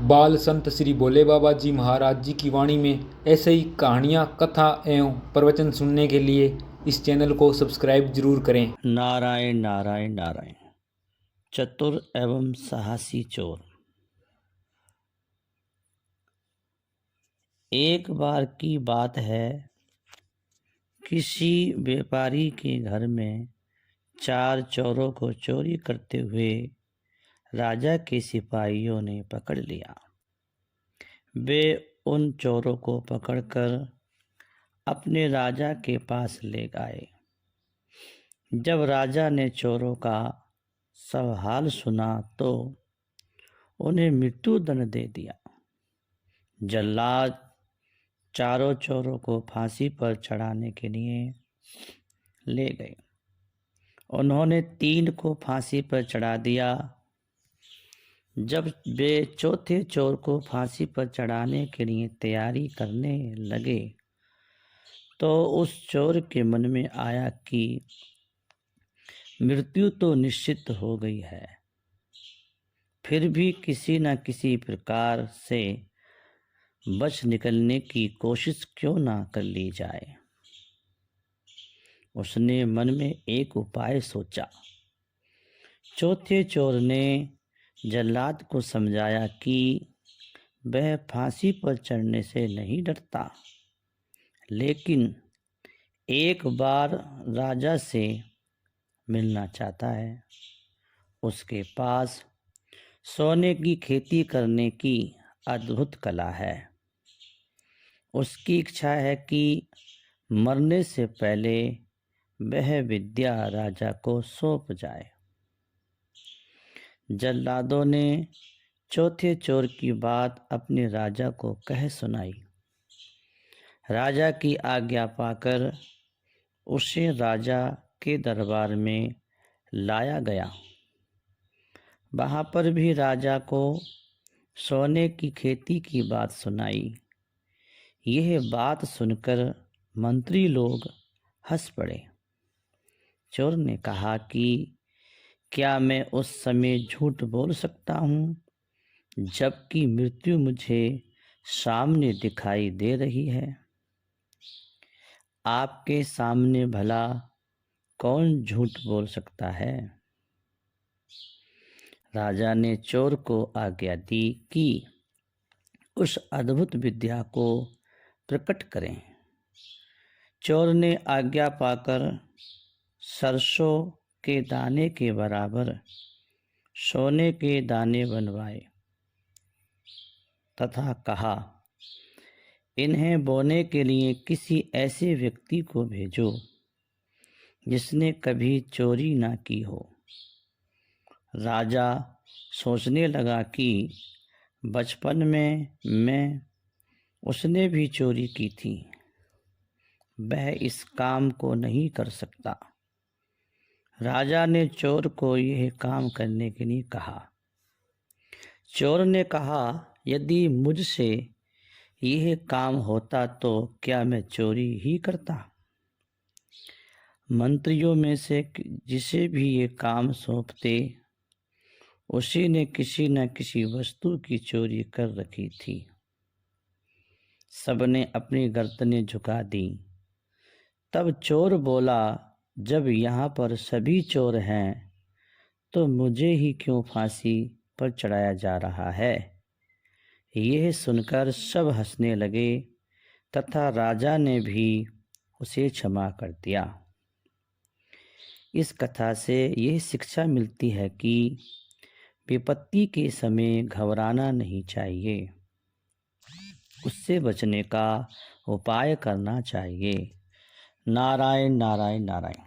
बाल संत श्री भोले बाबा जी महाराज जी की वाणी में ऐसे ही कहानियाँ, कथा एवं प्रवचन सुनने के लिए इस चैनल को सब्सक्राइब जरूर करें। नारायण नारायण नारायण। चतुर एवं साहसी चोर। एक बार की बात है, किसी व्यापारी के घर में 4 चोरों को चोरी करते हुए राजा के सिपाहियों ने पकड़ लिया। वे उन चोरों को पकड़कर अपने राजा के पास ले गए। जब राजा ने चोरों का सब हाल सुना तो उन्हें मृत्यु दंड दे दिया। जल्लाद चारों चोरों को फांसी पर चढ़ाने के लिए ले गए। उन्होंने 3 को फांसी पर चढ़ा दिया। जब वे चौथे चोर को फांसी पर चढ़ाने के लिए तैयारी करने लगे तो उस चोर के मन में आया कि मृत्यु तो निश्चित हो गई है, फिर भी किसी न किसी प्रकार से बच निकलने की कोशिश क्यों ना कर ली जाए। उसने मन में एक उपाय सोचा। चौथे चोर ने जल्लाद को समझाया कि वह फांसी पर चढ़ने से नहीं डरता, लेकिन एक बार राजा से मिलना चाहता है। उसके पास सोने की खेती करने की अद्भुत कला है। उसकी इच्छा है कि मरने से पहले वह विद्या राजा को सौंप जाए। जल्लादों ने चौथे चोर की बात अपने राजा को कह सुनाई। राजा की आज्ञा पाकर उसे राजा के दरबार में लाया गया। वहाँ पर भी राजा को सोने की खेती की बात सुनाई। यह बात सुनकर मंत्री लोग हंस पड़े। चोर ने कहा कि क्या मैं उस समय झूठ बोल सकता हूँ जबकि मृत्यु मुझे सामने दिखाई दे रही है। आपके सामने भला कौन झूठ बोल सकता है। राजा ने चोर को आज्ञा दी कि उस अद्भुत विद्या को प्रकट करें। चोर ने आज्ञा पाकर सरसों के दाने के बराबर सोने के दाने बनवाए तथा कहा, इन्हें बोने के लिए किसी ऐसे व्यक्ति को भेजो जिसने कभी चोरी ना की हो। राजा सोचने लगा कि बचपन में उसने भी चोरी की थी, वह इस काम को नहीं कर सकता। राजा ने चोर को यह काम करने के लिए कहा। चोर ने कहा, यदि मुझसे यह काम होता तो क्या मैं चोरी ही करता। मंत्रियों में से जिसे भी ये काम सौंपते उसी ने किसी न किसी वस्तु की चोरी कर रखी थी। सबने अपनी गर्दनें झुका दी। तब चोर बोला, जब यहाँ पर सभी चोर हैं तो मुझे ही क्यों फांसी पर चढ़ाया जा रहा है। यह सुनकर सब हंसने लगे तथा राजा ने भी उसे क्षमा कर दिया। इस कथा से यह शिक्षा मिलती है कि विपत्ति के समय घबराना नहीं चाहिए, उससे बचने का उपाय करना चाहिए। नारायण नारायण नारायण।